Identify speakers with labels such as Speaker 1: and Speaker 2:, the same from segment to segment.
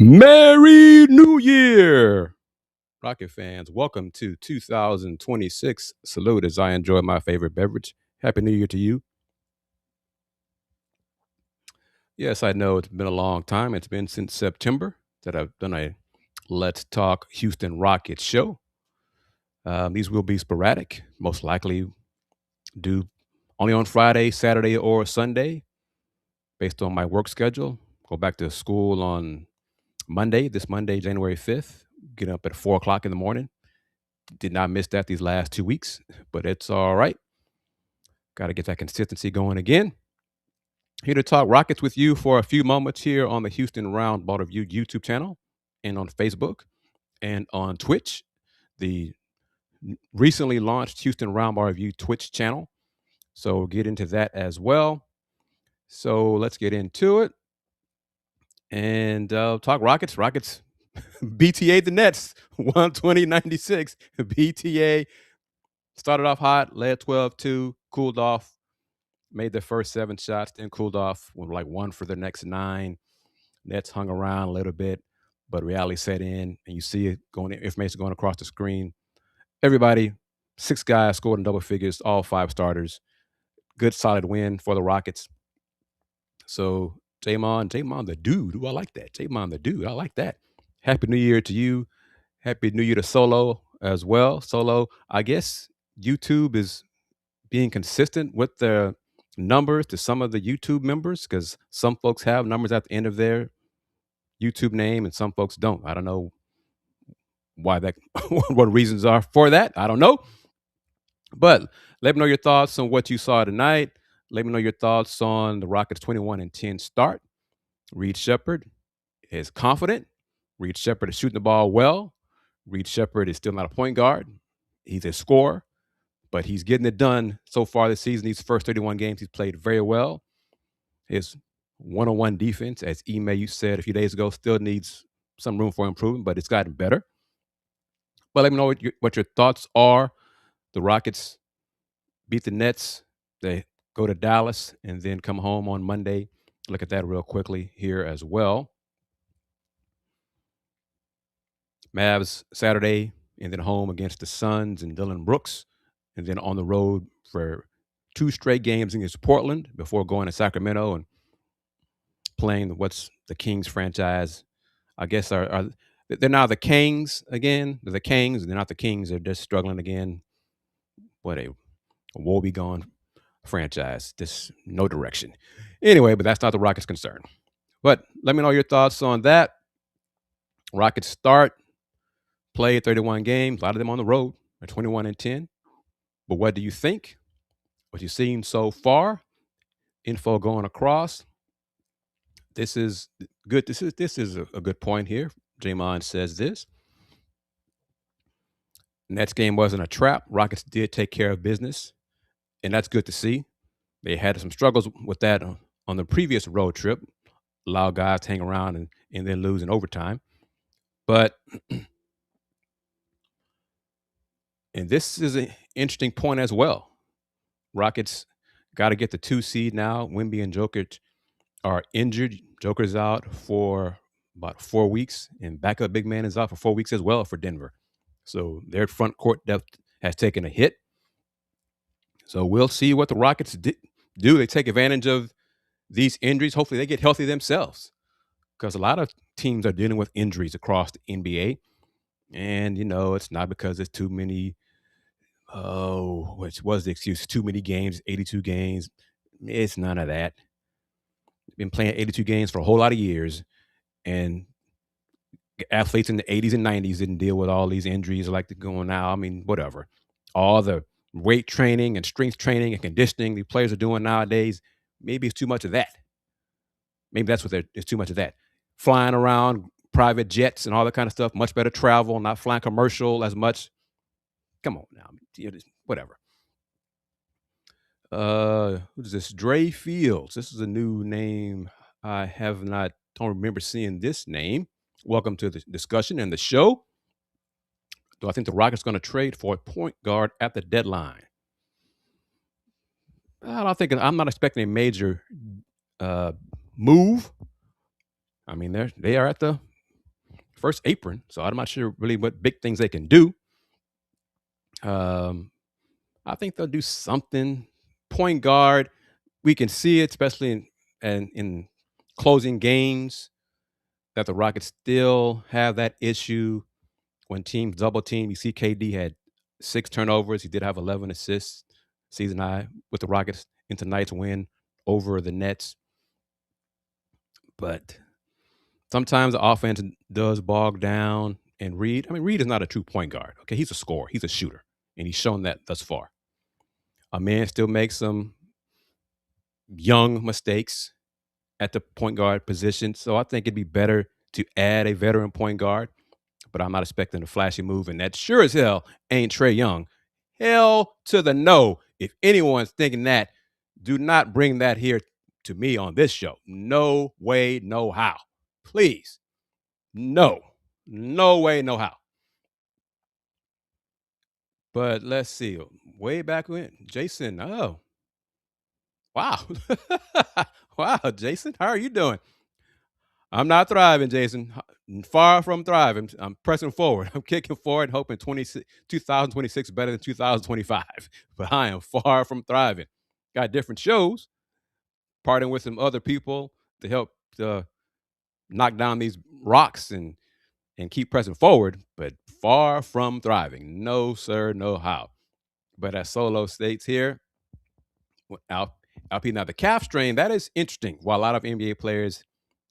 Speaker 1: Merry New Year, Rocket fans. Welcome to 2026. Salute as I enjoy my favorite beverage. Happy New Year to you. Yes, I know it's been a long time. It's been since September that I've done a Let's Talk Houston Rockets show. These will be sporadic, most likely do only on Friday, Saturday, or Sunday based on my work schedule. Go back to school on Monday, this Monday, January 5th. Get up at 4 o'clock in the morning. Did not miss that these last 2 weeks, but it's all right. Got to get that consistency going again. Here to talk Rockets with you for a few moments here on the Houston Roundball Review YouTube channel and on Facebook and on Twitch, the recently launched Houston Roundball Review Twitch channel. So we'll get into that as well. So let's get into it and talk Rockets. Rockets BTA the Nets 120-96. BTA started off hot, led 12-2, cooled off, made their first 7 shots, then cooled off with like 1 for the next 9. Nets hung around a little bit, but reality set in, and you see it going, information going across the screen. Everybody, 6 guys scored in double figures, all 5 starters. Good, solid win for the Rockets. So Jamon the dude. Ooh, I like that. Jamon the dude. I like that. Happy New Year to you. Happy New Year to Solo as well. Solo, I guess YouTube is being consistent with the numbers to some of the YouTube members because some folks have numbers at the end of their YouTube name and some folks don't. I don't know why that, what reasons are for that. I don't know. But let me know your thoughts on what you saw tonight. Let me know your thoughts on the Rockets 21-10 start. Reed Shepherd is confident. Reed Shepherd is shooting the ball well. Reed Shepherd is still not a point guard. He's a scorer, but he's getting it done so far this season. These first 31 games, he's played very well. His one-on-one defense, as Ime you said a few days ago, still needs some room for improvement, but it's gotten better. But let me know what your thoughts are. The Rockets beat the Nets. They go to Dallas and then come home on Monday. Look at that real quickly here as well. Mavs Saturday and then home against the Suns and Dillon Brooks, and then on the road for 2 straight games against Portland before going to Sacramento and playing what's the Kings franchise. I guess they're now the Kings again. They're the Kings. They're not the Kings. They're just struggling again. What a woe-begone franchise. Just no direction. Anyway, but that's not the Rockets' concern. But let me know your thoughts on that. Rockets start, played 31 games, a lot of them on the road, at 21-10. But what do you think? What you've seen so far? Info going across. This is good. This is a good point here. Jamon says this. Nets game wasn't a trap. Rockets did take care of business, and that's good to see. They had some struggles with that on the previous road trip. Allow guys to hang around and then lose in overtime. But and this is an interesting point as well. Rockets got to get the 2 seed now. Wemby and Jokic are injured. Joker's out for about 4 weeks, and backup big man is out for 4 weeks as well for Denver. So their front court depth has taken a hit. So we'll see what the Rockets do. They take advantage of these injuries. Hopefully they get healthy themselves because a lot of teams are dealing with injuries across the NBA. And, it's not because it's too many, which was the excuse, too many games, 82 games. It's none of that. Been playing 82 games for a whole lot of years, and athletes in the 80s and 90s didn't deal with all these injuries like they're going now. I mean, whatever. All the weight training and strength training and conditioning the players are doing nowadays, maybe it's too much of that. Maybe that's what it's too much of that. Flying around private jets and all that kind of stuff, much better travel, not flying commercial as much. Come on now, whatever. Who's this? Dre Fields. This is a new name. Don't remember seeing this name. Welcome to the discussion and the show. Do I think the Rockets going to trade for a point guard at the deadline? I'm not expecting a major move. I mean, they are at the first apron, so I'm not sure really what big things they can do. Um, I think they'll do something. Point guard, we can see it, especially in closing games, that the Rockets still have that issue when teams double team. You see, KD had 6 turnovers. He did have 11 assists, season high with the Rockets in tonight's win over the Nets. But sometimes the offense does bog down. And Reed, I mean, Reed is not a true point guard. Okay, he's a scorer. He's a shooter, and he's shown that thus far. A man still makes some young mistakes at the point guard position. So I think it'd be better to add a veteran point guard, but I'm not expecting a flashy move. And that sure as hell ain't Trae Young. Hell to the no. If anyone's thinking that, do not bring that here to me on this show. No way, no how. Please. No. No way, no how. But let's see. Way back when, Jason. Oh, wow. Wow, Jason. How are you doing? I'm not thriving, Jason. Far from thriving. I'm pressing forward. I'm kicking forward, hoping 2026 is better than 2025. But I am far from thriving. Got different shows, parting with some other people to help knock down these rocks and keep pressing forward, but far from thriving. No, sir, no how. But as Solo states here, Alpine, now the calf strain, that is interesting. While a lot of NBA players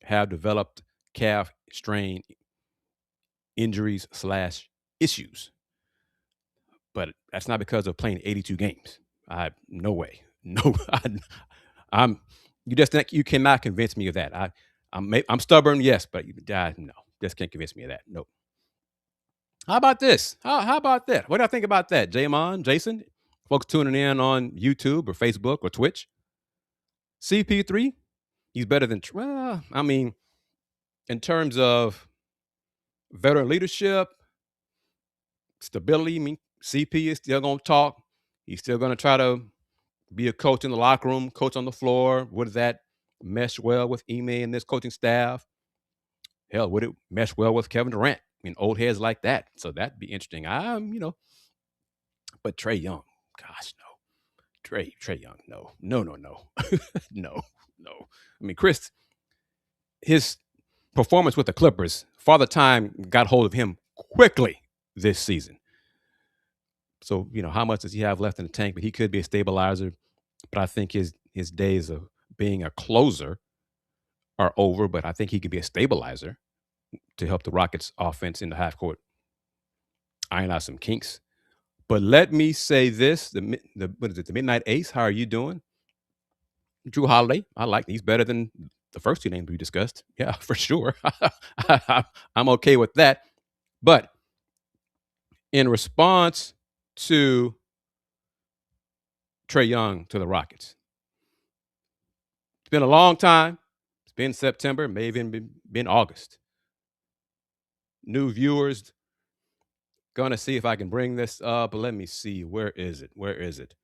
Speaker 1: have developed calf strain injuries slash issues, but that's not because of playing 82 games. No way, no. I'm you cannot convince me of that. I'm stubborn, yes, but no, just can't convince me of that. Nope. How about this? How about that? What do I think about that, Jason? Folks tuning in on YouTube or Facebook or Twitch. CP3, he's better than. Well, I mean, in terms of veteran leadership, stability, I mean, CP is still going to talk. He's still going to try to be a coach in the locker room, coach on the floor. Would that mesh well with Ime and this coaching staff? Hell, would it mesh well with Kevin Durant? I mean, old heads like that. So that'd be interesting. But Trae Young, gosh, no. Trae Young, no. No, no, no. No, no. I mean, Kris, his performance with the Clippers, Father Time got hold of him quickly this season. So, how much does he have left in the tank? But he could be a stabilizer. But I think his days of being a closer are over. But I think he could be a stabilizer to help the Rockets offense in the half court iron out some kinks. But let me say this: what is it? The Midnight Ace. How are you doing, Drew Holiday? I like. He's better than the first two names we discussed. Yeah, for sure. I'm okay with that. But in response to Trae Young to the Rockets, it's been a long time. It's been September, may even been August. New viewers, gonna see if I can bring this up. But let me see. Where is it? Where is it?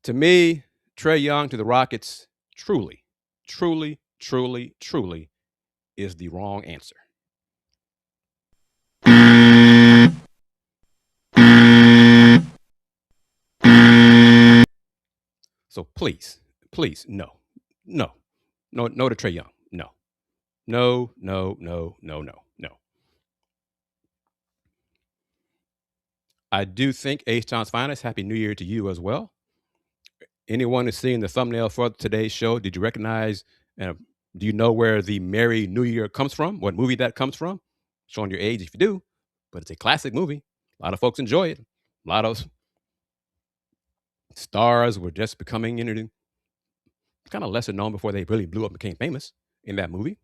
Speaker 1: To me, Trae Young to the Rockets, truly, truly, truly, truly is the wrong answer. So please, please, no, no, no, no to Trae Young. No, no, no, no, no, no, no. I do think H John's Finest, Happy New Year to you as well. Anyone who's seeing the thumbnail for today's show, did you recognize, do you know where the Merry New Year comes from? What movie that comes from? Showing your age if you do, but it's a classic movie. A lot of folks enjoy it. A lot of stars were just becoming kind of lesser known before they really blew up and became famous in that movie.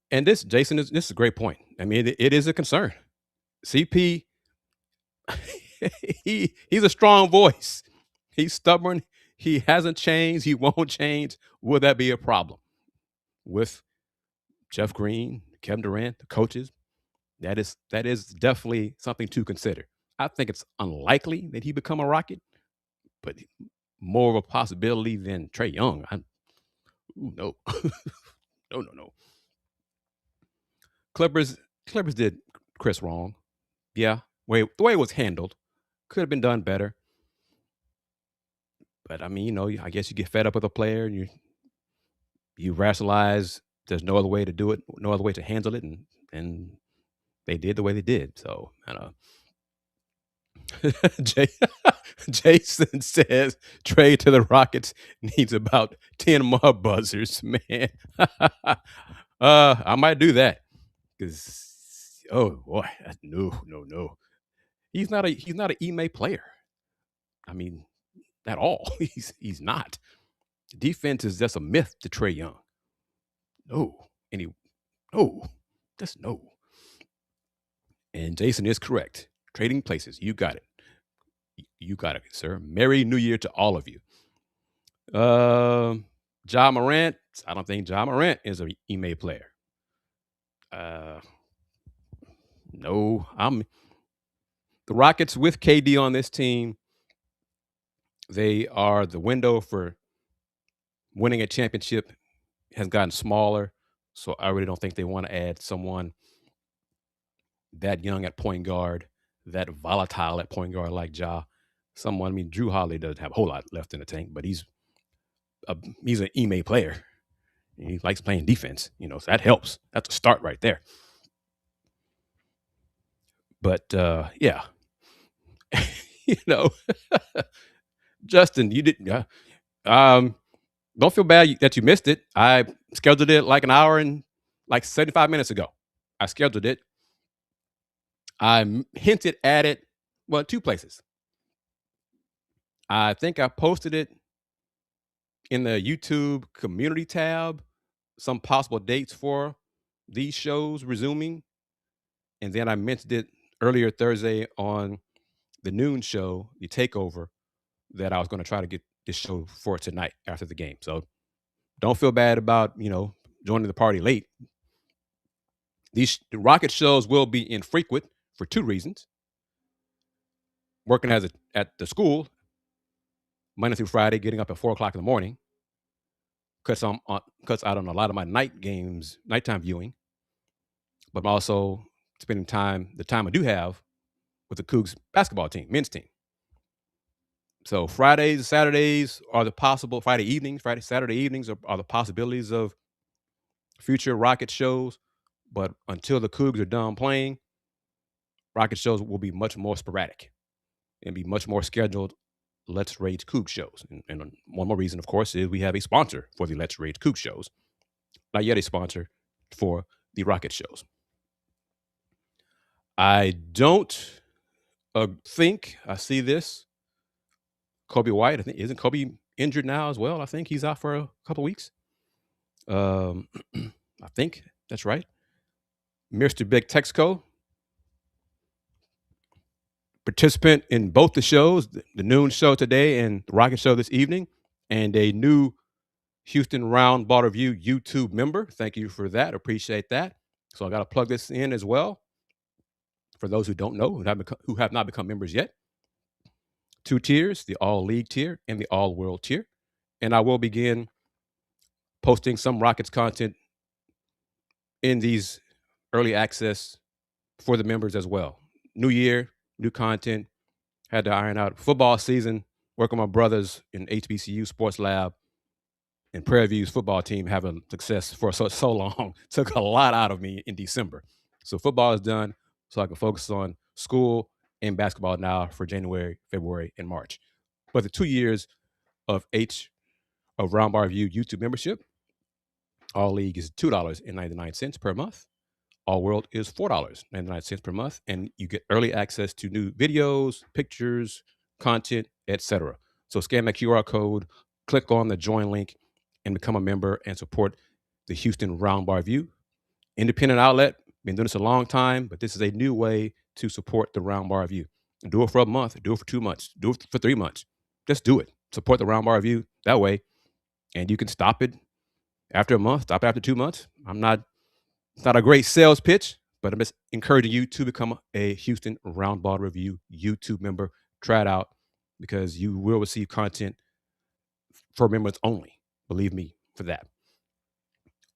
Speaker 1: And this, Jason, this is a great point. I mean, it is a concern. CP, he's a strong voice. He's stubborn. He hasn't changed. He won't change. Will that be a problem with Jeff Green, Kevin Durant, the coaches? That is definitely something to consider. I think it's unlikely that he become a Rocket, but more of a possibility than Trae Young. No, no, no, no. Clippers Clippers did Chris wrong. Yeah, the way it was handled could have been done better. But I mean, I guess you get fed up with a player and you rationalize there's no other way to do it, no other way to handle it, and they did the way they did. So I don't know. Jason says trade to the Rockets needs about 10 more buzzers, man. I might do that because oh boy, no, no, no. He's not an Ime player. I mean, at all. He's not. Defense is just a myth to Trey Young. No. No. That's no. And Jason is correct. Trading places. You got it. You got it, sir. Merry New Year to all of you. Ja Morant. I don't think Ja Morant is an Ime player. Uh, no. The Rockets with KD on this team. They are the window for winning a championship has gotten smaller. So I really don't think they want to add someone that young at point guard, that volatile at point guard like Ja. Someone, I mean, Drew Holiday doesn't have a whole lot left in the tank, but he's an Ime player. He likes playing defense, so that helps. That's a start right there. But yeah, you know, Justin, you didn't. Don't feel bad that you missed it. I scheduled it like an hour and like 75 minutes ago. I scheduled it. I hinted at it, well, two places. I think I posted it in the YouTube community tab, some possible dates for these shows resuming. And then I mentioned it earlier Thursday on the noon show, the takeover, that I was going to try to get this show for tonight after the game. So don't feel bad about, joining the party late. These Rocket shows will be infrequent for two reasons. Working at the school, Monday through Friday, getting up at 4 o'clock in the morning, cuts out on a lot of my nighttime viewing, but I'm also spending the time I do have with the Cougs basketball team, men's team. So Fridays, Saturdays are the possible Saturday evenings are the possibilities of future Rocket shows. But until the Cougs are done playing, Rocket shows will be much more sporadic and be much more scheduled Let's Rage Coug shows. And one more reason, of course, is we have a sponsor for the Let's Rage Coug shows. Not yet a sponsor for the Rocket shows. I don't think I see this. Kobe White, I think, isn't Kobe injured now as well? I think he's out for a couple weeks. I think that's right. Mr. Big Texco, participant in both the shows, the noon show today and the Rocket show this evening, and a new Houston Roundball Review YouTube member. Thank you for that. Appreciate that. So I got to plug this in as well for those who don't know, who have not become members yet. 2 tiers, the All League tier and the All World tier. And I will begin posting some Rockets content in these early access for the members as well. New year, new content. Had to iron out football season, work with my brothers in HBCU Sports Lab and Prairie View's football team having success for so long. Took a lot out of me in December. So football is done, so I can focus on school and basketball now for January, February, and March. But the 2 years of Roundball Review YouTube membership, All League is $2.99 per month. All World is $4.99 per month, and you get early access to new videos, pictures, content, etc. So scan that QR code, click on the join link, and become a member and support the Houston Roundball Review. Independent outlet, been doing this a long time, but this is a new way to support the Roundball Review. Do it for a month, do it for 2 months, do it for 3 months. Just do it. Support the Roundball Review that way, and you can stop it after a month, stop it after 2 months. It's not a great sales pitch, but I'm just encouraging you to become a Houston Roundball Review YouTube member. Try it out because you will receive content for members only. Believe me for that.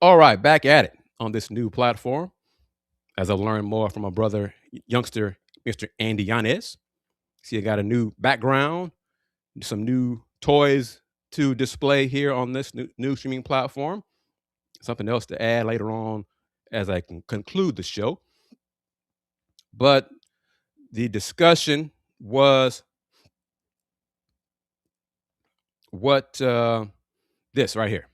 Speaker 1: All right, back at it on this new platform. as I learn more from my brother, youngster, Mr. Andy Yanez. See, I got a new background, some new toys to display here on this new streaming platform. Something else to add later on as I can conclude the show. But the discussion was what this right here.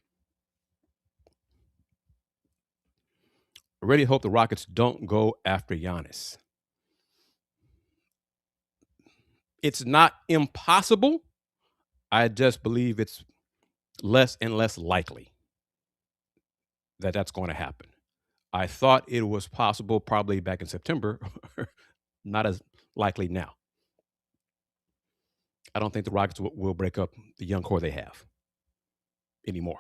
Speaker 1: I really hope the Rockets don't go after Giannis. It's not impossible. I just believe it's less and less likely that that's going to happen. I thought it was possible probably back in September, not as likely now. I don't think the Rockets will break up the young core they have anymore.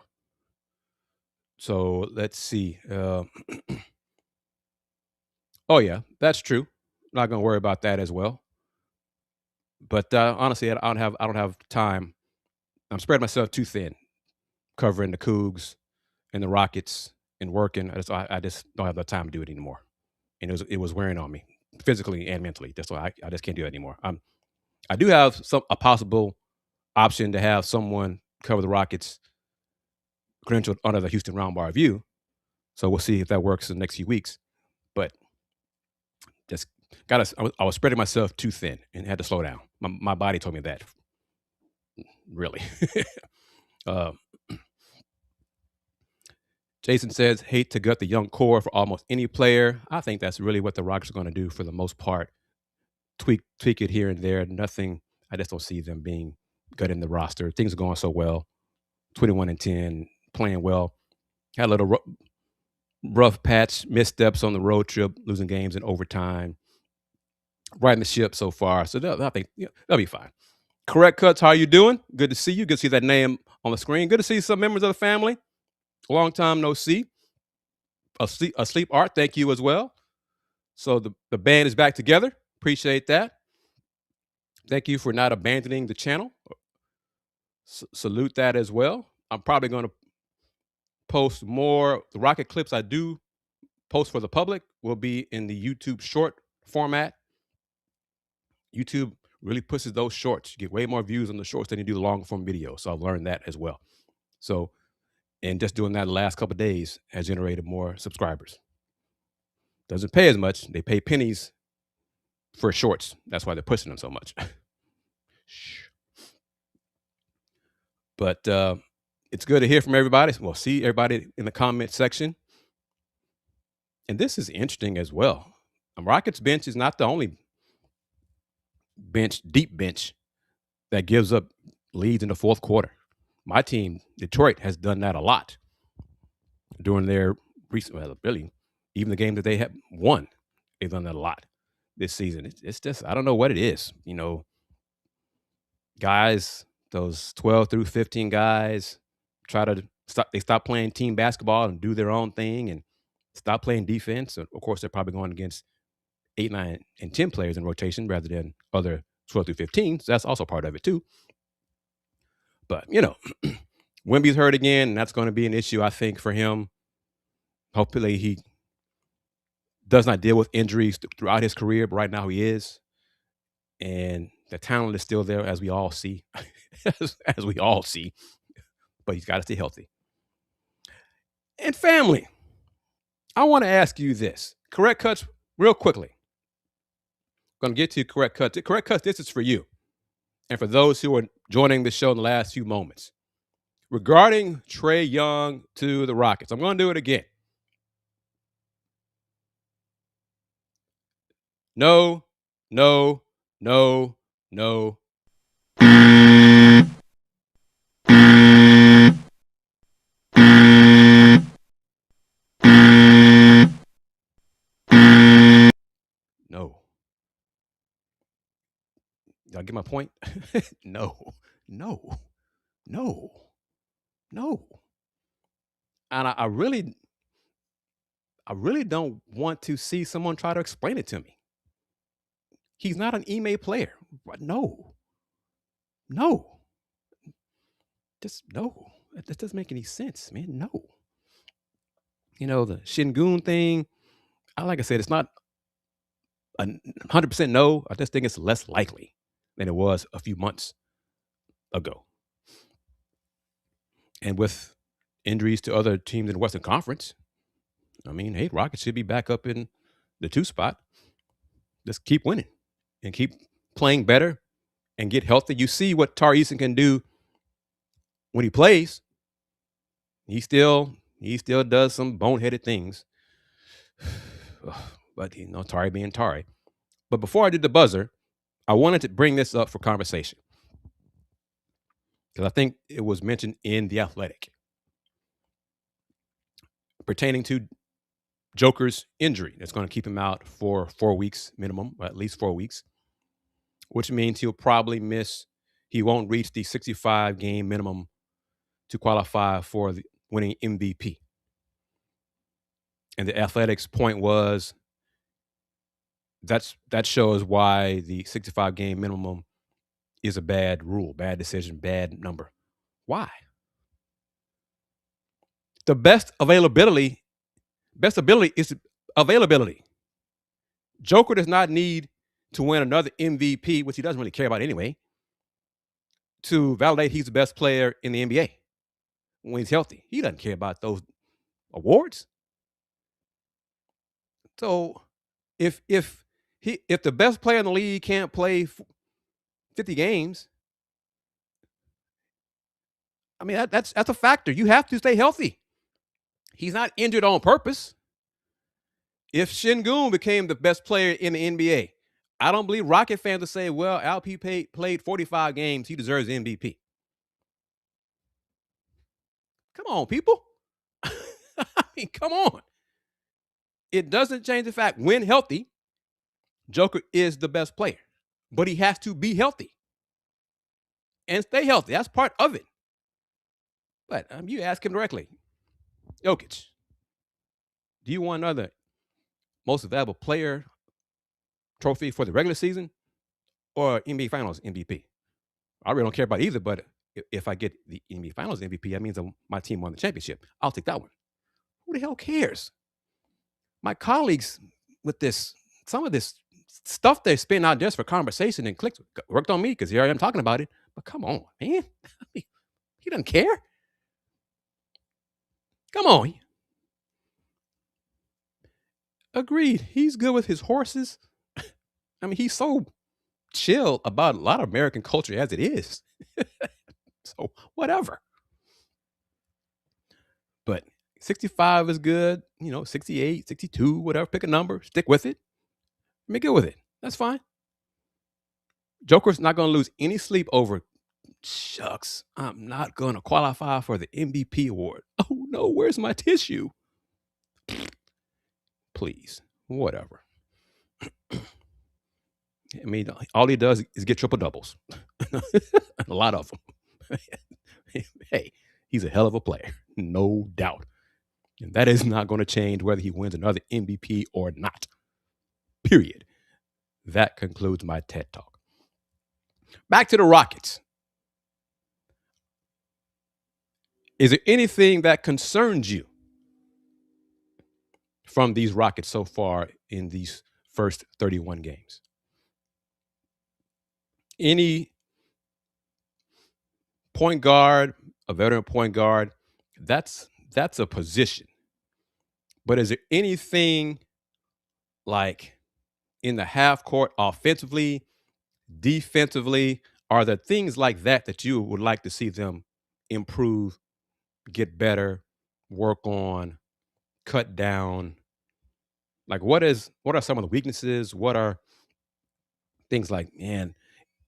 Speaker 1: So let's see. Oh yeah, that's true. Not going to worry about that as well. But honestly, I don't have time. I'm spreading myself too thin, covering the Cougs and the Rockets and working. I just don't have the time to do it anymore. And it was wearing on me physically and mentally. That's why I just can't do it anymore. I do have a possible option to have someone cover the Rockets credentialed under the Houston Roundball review. So we'll see if that works in the next few weeks. But just I was spreading myself too thin and had to slow down. My body told me that. Really. uh, Jason says, hate to gut the young core for almost any player. I think that's really what the Rockets are going to do for the most part. Tweak it here and there. Nothing. I just don't see them being gutting the roster. Things are going so well. 21-10, playing well. Had a little rough patch, missteps on the road trip, losing games in overtime. Riding the ship so far. So I think they'll be fine. Correct Cuts, how you doing? Good to see you. Good to see that name on the screen. Good to see some members of the family. Long time no see. Asleep Art, thank you as well. So the band is back together. Appreciate that. Thank you for not abandoning the channel. Salute that as well. I'm probably going to post more. The Rocket clips I do post for the public will be in the YouTube short format. YouTube really pushes those shorts. You get way more views on the shorts than you do the long form video. So I've learned that as well. So, and just doing that the last couple of days has generated more subscribers. Doesn't pay as much. They pay pennies for shorts. That's why they're pushing them so much. But it's good to hear from everybody. We'll see everybody in the comment section. And this is interesting as well. Rockets bench is not the only deep bench that gives up leads in the fourth quarter. My team, Detroit, has done that a lot during their recent, really, even the game that they have won, they've done that a lot this season. It's just, I don't know what it is. Guys, those 12 through 15 guys they stop playing team basketball and do their own thing and stop playing defense. And of course, they're probably going against 8, 9, and 10 players in rotation rather than other 12 through 15. So that's also part of it too. But, Wemby's hurt again, and that's going to be an issue, I think, for him. Hopefully he does not deal with injuries throughout his career, but right now he is. And the talent is still there, as we all see. as we all see. But he's got to stay healthy. And family, I want to ask you this. Correct Cuts, real quickly. I'm going to get to Correct Cuts. Correct Cuts, this is for you. And for those who are joining the show in the last few moments. Regarding Trae Young to the Rockets, I'm going to do it again. No, no, no, no. No. Y'all get my point? No, no, no, no. And I really don't want to see someone try to explain it to me. He's not an Ime player. No. No. Just no. That doesn't make any sense, man. No. The Shingun thing, like I said, it's not 100% no. I just think it's less likely than it was a few months ago. And with injuries to other teams in the Western Conference, I mean, hey, Rockets should be back up in the 2 spot. Just keep winning and keep playing better and get healthy. You see what Tari Eason can do when he plays. He still does some boneheaded things. But Tari being Tari. But before I did the buzzer, I wanted to bring this up for conversation because I think it was mentioned in The Athletic pertaining to Joker's injury. That's going to keep him out for 4 weeks minimum, or at least 4 weeks, which means he won't reach the 65 game minimum to qualify for the winning MVP. And the Athletic's point was that shows why the 65 game minimum is a bad rule, bad decision, bad number. Why? The best ability is availability. Joker does not need to win another MVP, which he doesn't really care about anyway, to validate he's the best player in the NBA when he's healthy. He doesn't care about those awards. So if the best player in the league can't play 50 games, I mean that's a factor. You have to stay healthy. He's not injured on purpose. If Şengün became the best player in the NBA, I don't believe Rocket fans would say, well, Alp played 45 games. He deserves MVP. Come on, people. I mean, come on. It doesn't change the fact when healthy, Joker is the best player. But he has to be healthy and stay healthy. That's part of it. But you ask him directly, Jokic, do you want another most valuable player trophy for the regular season or NBA Finals MVP? I really don't care about either, but if I get the NBA Finals MVP, that means my team won the championship. I'll take that one. Who the hell cares? My colleagues with some of this stuff they're spitting out just for conversation and clicks worked on me because here I am talking about it. But come on, man. He doesn't care. Come on. Agreed. He's good with his horses. I mean, he's so chill about a lot of American culture as it is. So whatever. But 65 is good, 68, 62, whatever. Pick a number, stick with it. Be good with it. That's fine. Joker's not going to lose any sleep over, shucks, I'm not going to qualify for the MVP award. Oh no, where's my tissue? Please, whatever. I mean, all he does is get triple doubles. A lot of them. Hey, he's a hell of a player, no doubt. And that is not going to change whether he wins another MVP or not. Period. That concludes my TED Talk. Back to the Rockets. Is there anything that concerns you from these Rockets so far in these first 31 games? Any point guard, a veteran point guard, that's a position. But is there anything like in the half court offensively, defensively, are there things like that you would like to see them improve, get better, work on, cut down? Like what are some of the weaknesses? What are things like, man,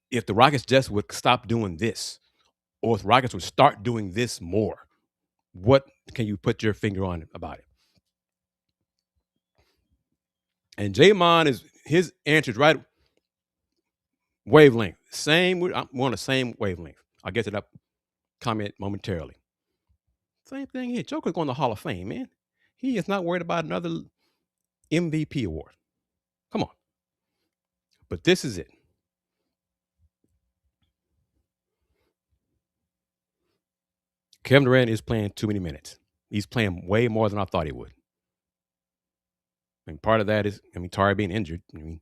Speaker 1: if the Rockets just would stop doing this, or if the Rockets would start doing this more, what can you put your finger on about it? And Jamon his answer's right wavelength. We're on the same wavelength. I'll get to that comment momentarily. Same thing here. Joker's going to the Hall of Fame, man. He is not worried about another MVP award. Come on. But this is it. Kevin Durant is playing too many minutes. He's playing way more than I thought he would. I mean, part of that is, I mean, Tari being injured. I mean,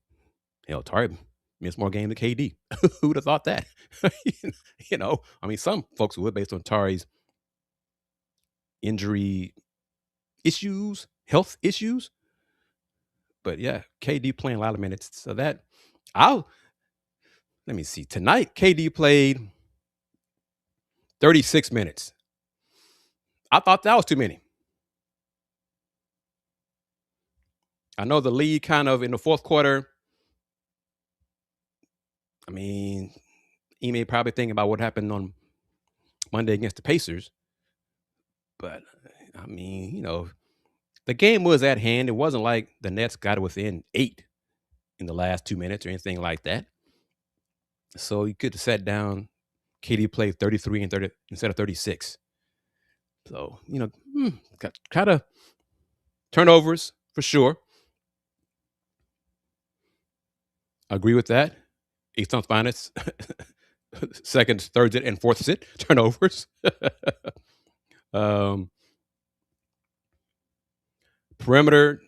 Speaker 1: hell, Tari missed more games than KD. Who would have thought that? You know, I mean, some folks would based on Tari's injury issues, health issues. But yeah, KD playing a lot of minutes. So that I'll let me see. Tonight, KD played 36 minutes. I thought that was too many. I know the league kind of in the fourth quarter. I mean, he may probably think about what happened on Monday against the Pacers. But I mean, you know, the game was at hand. It wasn't like the Nets got it within 8 in the last 2 minutes or anything like that. So you could have sat down. KD played 33 and 30 instead of 36. So, you know, got kind of turnovers for sure. I agree with that. Eastern's finest, second, third, and fourth sit turnovers. um, perimeter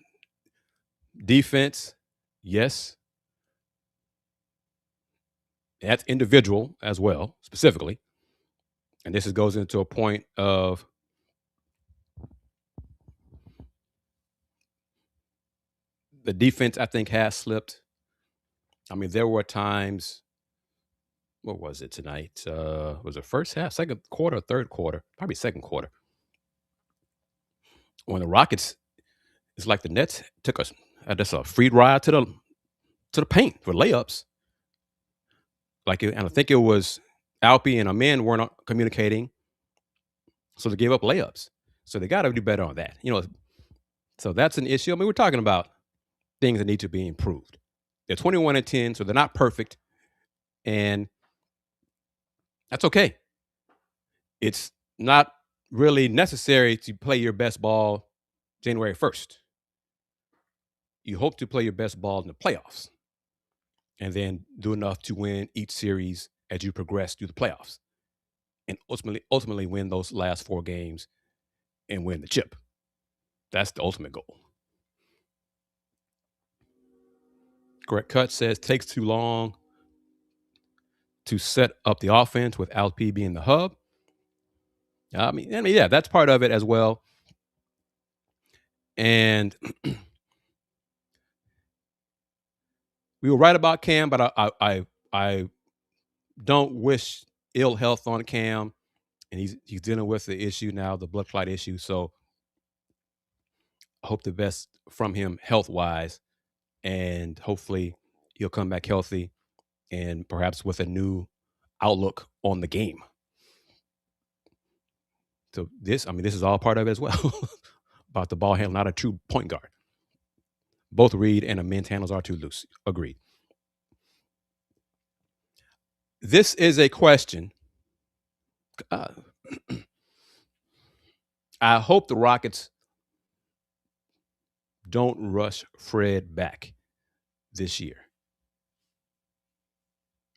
Speaker 1: defense, yes. That's individual as well, specifically. And this goes into a point of the defense, I think, has slipped. I mean, there were times, what was it tonight? Was it first half, second quarter, third quarter? Probably second quarter. When the Rockets, it's like the Nets took us just a free ride to the paint for layups. And I think it was Alpi and Amin weren't communicating, so they gave up layups. So they got to do better on that. You know, so that's an issue. I mean, we're talking about things that need to be improved. They're 21 and 10, so they're not perfect, and that's okay. It's not really necessary to play your best ball January 1st. You hope to play your best ball in the playoffs and then do enough to win each series as you progress through the playoffs and ultimately win those last 4 games and win the chip. That's the ultimate goal. Correct Cut says takes too long to set up the offense with Alp being the hub. I mean, yeah, that's part of it as well. And we were right about Cam, but I don't wish ill health on Cam, and he's dealing with the issue now, the blood clot issue. So I hope the best from him health wise, and hopefully he'll come back healthy and perhaps with a new outlook on the game. So this is all part of it as well. About the ball handle, not a true point guard. Both Reed and Amin's handles are too loose. Agreed. This is a question. I hope the Rockets don't rush Fred back this year.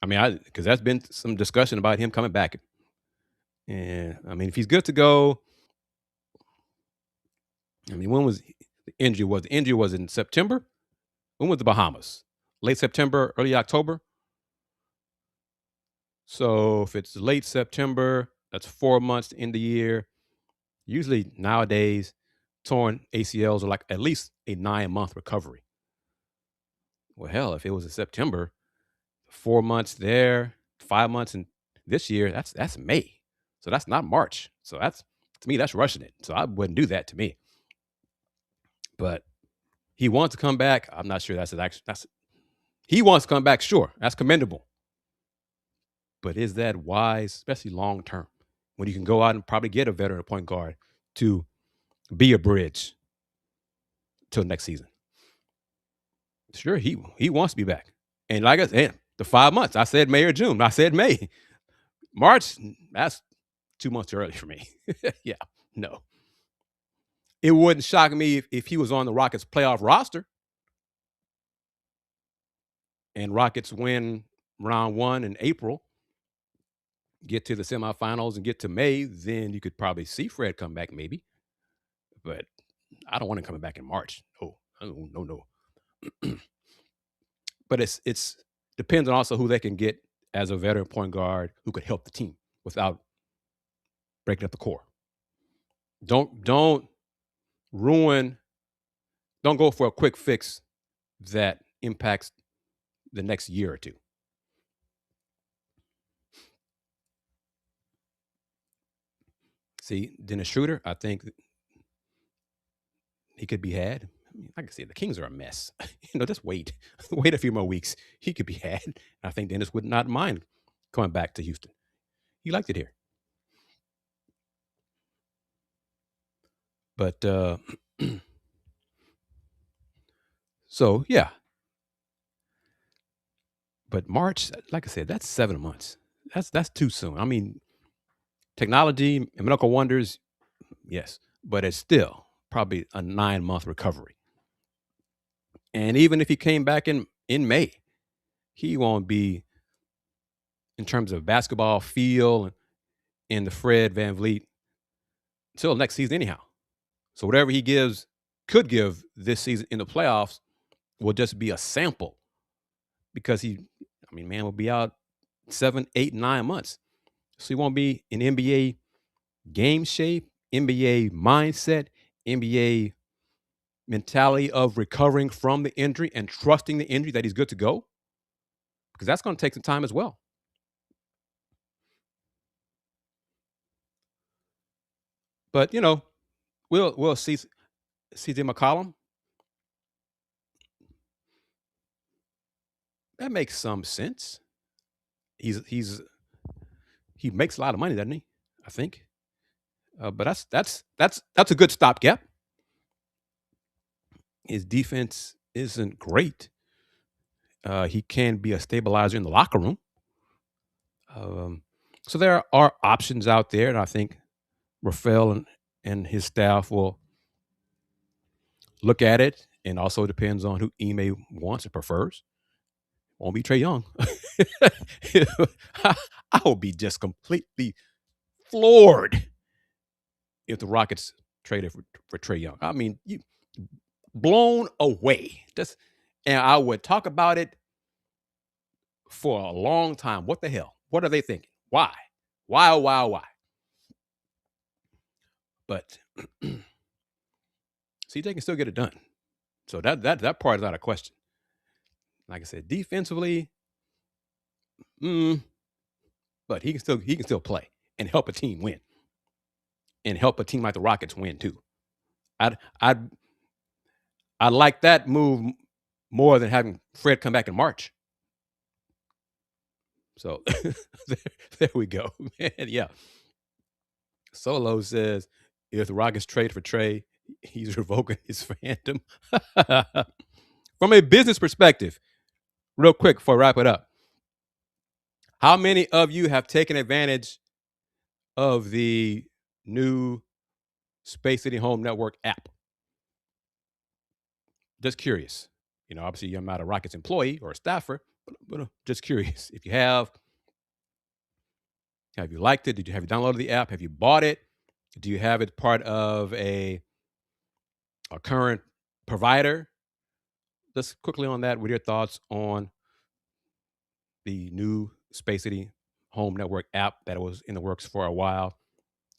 Speaker 1: I mean, because that's been some discussion about him coming back. And I mean, if he's good to go, I mean, when was the injury? The injury was in September? When was the Bahamas? Late September, early October? So if it's late September, that's 4 months in the year. Usually nowadays, torn ACLs are like at least a 9-month recovery. Well, hell, if it was in September, 4 months there, 5 months in this year, that's May. So that's not March. So that's, to me, that's rushing it. So I wouldn't do that to me. But he wants to come back. I'm not sure he wants to come back, sure. That's commendable. But is that wise, especially long term, when you can go out and probably get a veteran point guard to be a bridge till next season? Sure, he wants to be back. And like I said, the 5 months, I said May or June. I said May. March, that's 2 months too early for me. Yeah, no. It wouldn't shock me if he was on the Rockets playoff roster and Rockets win round 1 in April, get to the semifinals and get to May, then you could probably see Fred come back maybe. But I don't want him coming back in March. Oh, Oh, no, no. But it's depends on also who they can get as a veteran point guard who could help the team without breaking up the core. Don't ruin. Don't go for a quick fix that impacts the next year or two. See, Dennis Schroeder, I think he could be had. I mean, like I said, the Kings are a mess. Just wait, wait a few more weeks. He could be had. I think Dennis would not mind coming back to Houston. He liked it here, but so yeah. But March, like I said, that's 7 months. That's too soon. I mean, technology and medical wonders, yes, but it's still probably a 9 month recovery. And even if he came back in May, he won't be in terms of basketball feel and the Fred Van Vliet until next season anyhow. So whatever he could give this season in the playoffs will just be a sample because man will be out 7, 8, 9 months. So he won't be in NBA game shape, NBA mindset, NBA mentality of recovering from the injury and trusting the injury that he's good to go because that's going to take some time as well. But we'll see. CJ McCollum, that makes some sense. He makes a lot of money, doesn't he? I think. But that's a good stopgap. His defense isn't great. He can be a stabilizer in the locker room. So there are options out there, and I think Rafael and his staff will look at it. And also depends on who Ime wants and prefers. Won't be Trey Young. I will be just completely floored if the Rockets traded for Trey Young. I mean, blown away. And I would talk about it for a long time. What the hell? What are they thinking? Why? Why? Oh, why? Oh, why? But CJ can still get it done. So that part is not a question. Like I said, defensively, but he can still play and help a team win, and help a team like the Rockets win too. I'd like that move more than having Fred come back in March. So there we go, man. Yeah. Solo says if the Rockets trade for Trey, he's revoking his fandom. From a business perspective, real quick before I wrap it up, how many of you have taken advantage of the new Space City Home Network app? Just curious. Obviously you're not a Rockets employee or a staffer, but just curious. If you have you liked it? Have you downloaded the app? Have you bought it? Do you have it part of a current provider? Just quickly on that, with your thoughts on the new Space City Home Network app that was in the works for a while,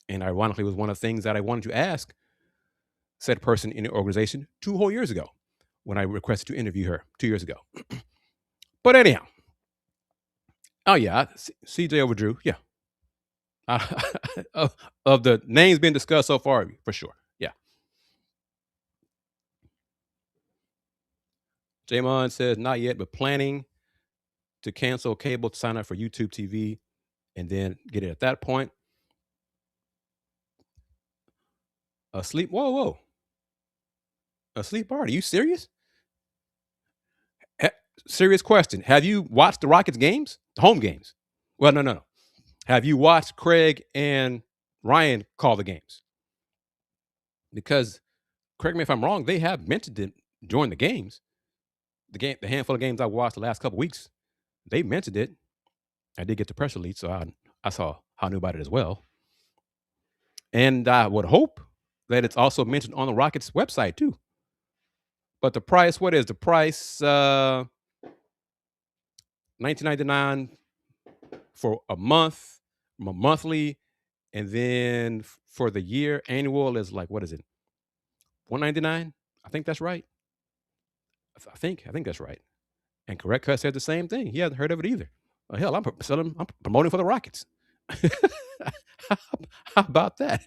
Speaker 1: and ironically was one of the things that I wanted to ask said person in the organization 2 whole years ago when I requested to interview her 2 years ago. But anyhow, oh yeah, CJ over Drew, yeah. Of the names being discussed so far, for sure, yeah. Jamon says not yet, but planning to cancel cable to sign up for YouTube TV and then get it at that point. A sleep, whoa. A sleep party. You serious? Serious question. Have you watched the Rockets games? The home games? Well, no. Have you watched Craig and Ryan call the games? Because, correct me if I'm wrong, they have mentioned it during the games. The handful of games I watched the last couple weeks, they mentioned it. I did get the press release, so I saw how I knew about it as well. And I would hope that it's also mentioned on the Rockets website too. But the price, what is the price? 19.99 for a month, monthly, and then for the year, annual is like what is it? 199. I think that's right. I think that's right. And Correct Cut said the same thing. He hasn't heard of it either. Hell, I'm promoting for the Rockets. How about that?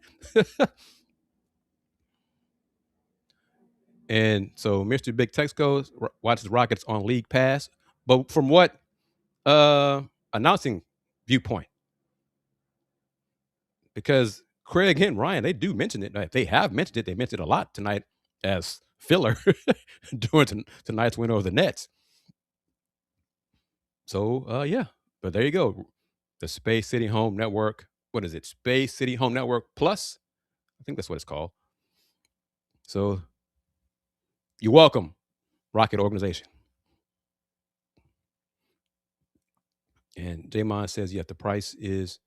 Speaker 1: And so Mr. Big Tex goes watches Rockets on League Pass. But from what uh announcing viewpoint? Because Craig and Ryan, they do mention it. They have mentioned it. They mentioned it a lot tonight as filler during tonight's win over the Nets. So yeah. But there you go. The Space City Home Network. What is it? Space City Home Network Plus? I think that's what it's called. So you're welcome, Rocket Organization. And Jamon says, yeah, the price is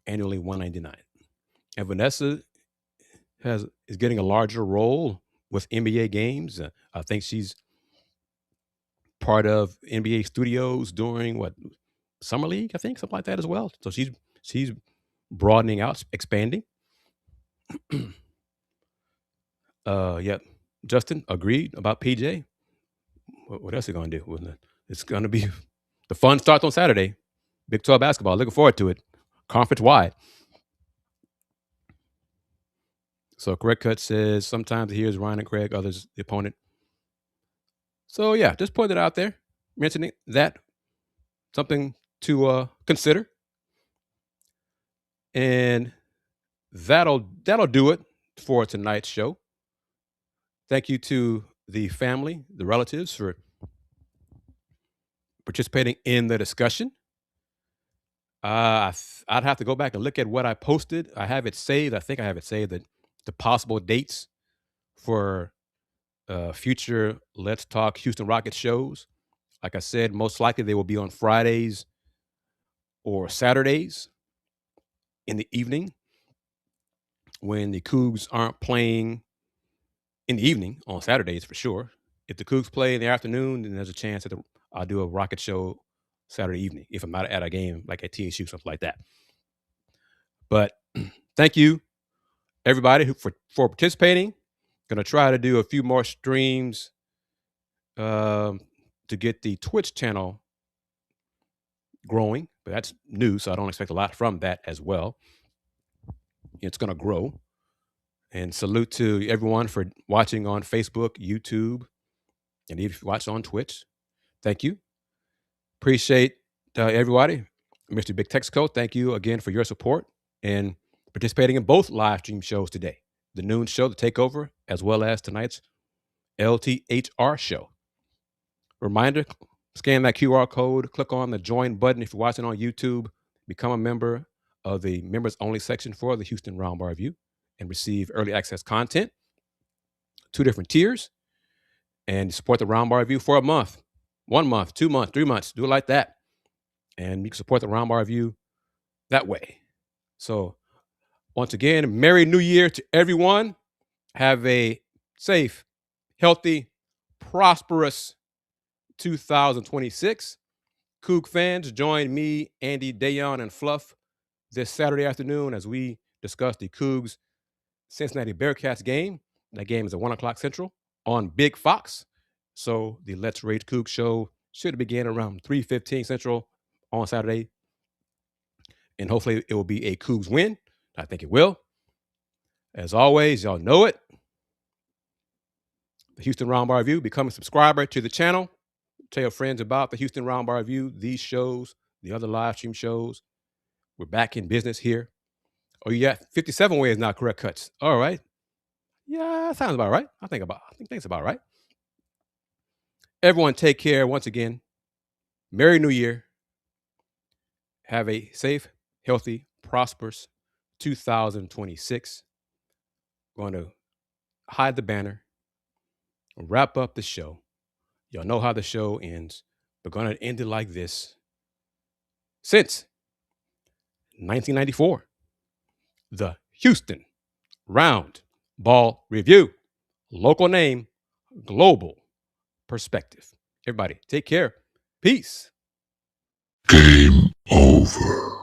Speaker 1: annually $199. And Vanessa is getting a larger role with NBA games. I think she's part of NBA studios during what summer league, I think, something like that as well. So she's broadening out, expanding. Yep. Justin agreed about PJ. What else are you gonna do? It's gonna be the fun starts on Saturday. Big 12 basketball. Looking forward to it. Conference wide. So Correct Cut says sometimes he hears Ryan and Craig, others the opponent. So yeah, just put it out there, mentioning that something to consider, and that'll do it for tonight's show. Thank you to the family, the relatives, for participating in the discussion. I'd have to go back and look at what I posted. I have it saved. I think I have it saved that the possible dates for future Let's Talk Houston Rockets shows. Like I said, most likely they will be on Fridays or Saturdays in the evening when the Cougs aren't playing in the evening on Saturdays for sure. If the Cougs play in the afternoon, then there's a chance that I'll do a Rocket show Saturday evening if I'm not at a game like at TSU, something like that. But thank you, everybody, for participating. Going to try to do a few more streams to get the Twitch channel growing, but that's new, so I don't expect a lot from that as well. It's going to grow. And salute to everyone for watching on Facebook, YouTube, and if you watch on Twitch. Thank you. Appreciate everybody. Mr. Big Texco, thank you again for your support and participating in both live stream shows today. The noon show, The Takeover, as well as tonight's LTHR show. Reminder, scan that QR code, click on the join button if you're watching on YouTube, become a member of the members only section for the Houston Roundball Review and receive early access content, 2 different tiers, and support the Roundball Review for a month, 1 month, 2 months, 3 months, do it like that. And you can support the Roundball Review that way. So once again, Merry New Year to everyone. Have a safe, healthy, prosperous 2026. Coug fans, join me, Andy, Dayon, and Fluff this Saturday afternoon as we discuss the Cougs Cincinnati Bearcats game. That game is at 1 o'clock Central on Big Fox. So the Let's Rage Coug show should begin around 3:15 Central on Saturday. And hopefully it will be a Cougs win. I think it will. As always, y'all know it. The Houston Roundball Review. Become a subscriber to the channel. Tell your friends about the Houston Roundball Review, these shows, the other live stream shows. We're back in business here. Oh, you got 57 ways now, Correct Cuts. All right. Yeah, sounds about right. I think that's about right. Everyone take care once again. Merry New Year. Have a safe, healthy, prosperous 2026. Going to hide the banner, wrap up the show. Y'all know how the show ends. We're going to end it like this. Since 1994, the Houston Round Ball Review. Local name, global perspective. Everybody, take care. Peace.
Speaker 2: Game over.